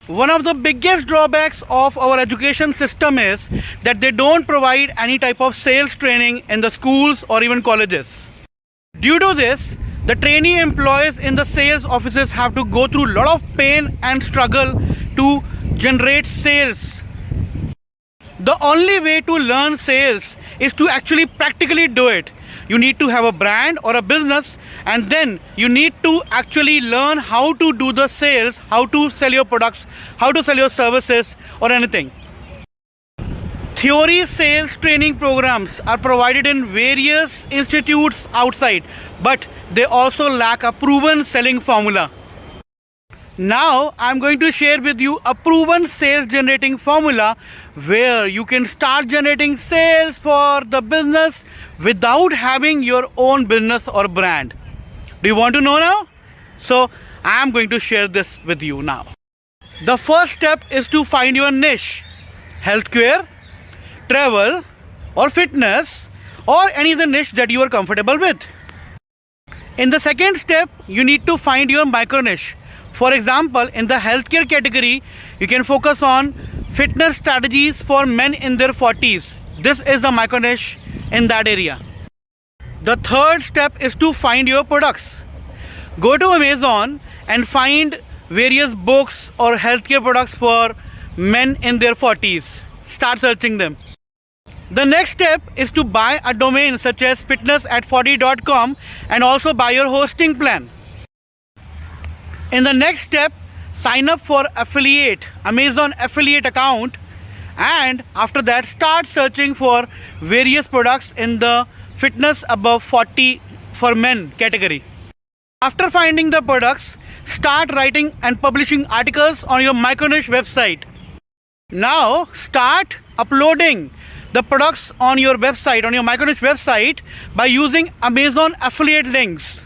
One of the biggest drawbacks of our education system is that they don't provide any type of sales training in the schools or even colleges. Due to this, the trainee employees in the sales offices have to go through a lot of pain and struggle to generate sales. The only way to learn sales is to actually practically do it. You need to have a brand or a business, and then you need to actually learn how to do the sales, how to sell your products, how to sell your services or anything. Theory sales training programs are provided in various institutes outside, but they also lack a proven selling formula. Now I'm going to share with you a proven sales generating formula where you can start generating sales for the business without having your own business or brand. Do you want to know now? So I'm going to share this with you now. The first step is to find your niche: healthcare, travel or fitness, or any other niche that you are comfortable with. In the second step, you need to find your micro niche. For example, in the healthcare category, you can focus on fitness strategies for men in their 40s. This is a micro niche in that area. The third step is to find your products. Go to Amazon and find various books or healthcare products for men in their 40s. Start searching them. The next step is to buy a domain such as fitnessat40.com and also buy your hosting plan. In the next step, sign up for Amazon affiliate account, and after that start searching for various products in the fitness above 40 for men category. After finding the products, start writing and publishing articles on your micro-niche website. Now start uploading the products on your website, on your micro-niche website, by using Amazon affiliate links.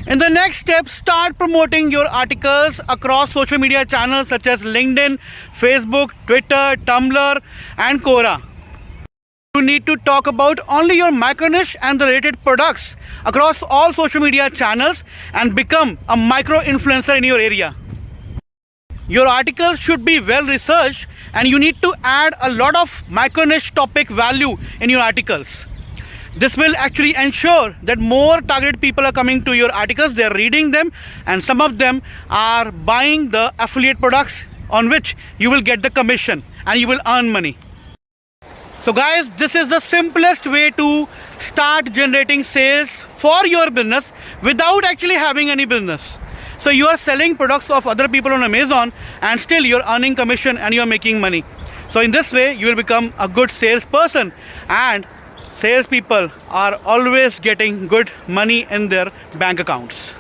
In the next step, start promoting your articles across social media channels such as LinkedIn, Facebook, Twitter, Tumblr and Quora. You need to talk about only your micro niche and the related products across all social media channels and become a micro influencer in your area. Your articles should be well researched, and you need to add a lot of micro niche topic value in your articles. This will actually ensure that more targeted people are coming to your articles, they are reading them, and some of them are buying the affiliate products on which you will get the commission and you will earn money. So guys, this is the simplest way to start generating sales for your business without actually having any business. So you are selling products of other people on Amazon and still you're earning commission and you're making money. So in this way, you will become a good salesperson, and salespeople are always getting good money in their bank accounts.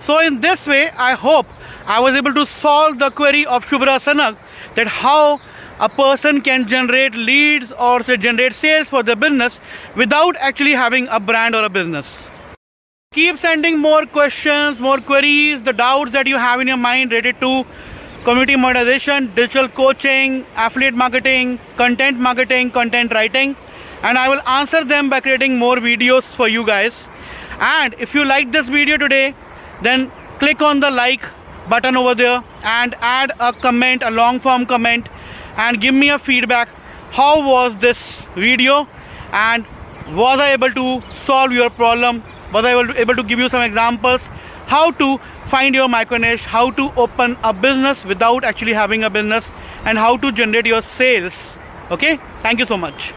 So in this way, I hope I was able to solve the query of Shubhra Sanak, that how a person can generate leads or say generate sales for their business without actually having a brand or a business. Keep sending more questions, more queries, the doubts that you have in your mind related to community monetization, digital coaching, affiliate marketing, content writing, and I will answer them by creating more videos for you guys. And if you like this video today, then click on the like button over there and add a comment, a long form comment, and give me a feedback. How was this video, and was I able to solve your problem? Was I able to give you some examples how to find your micro niche, how to open a business without actually having a business, and how to generate your sales. Okay, thank you so much.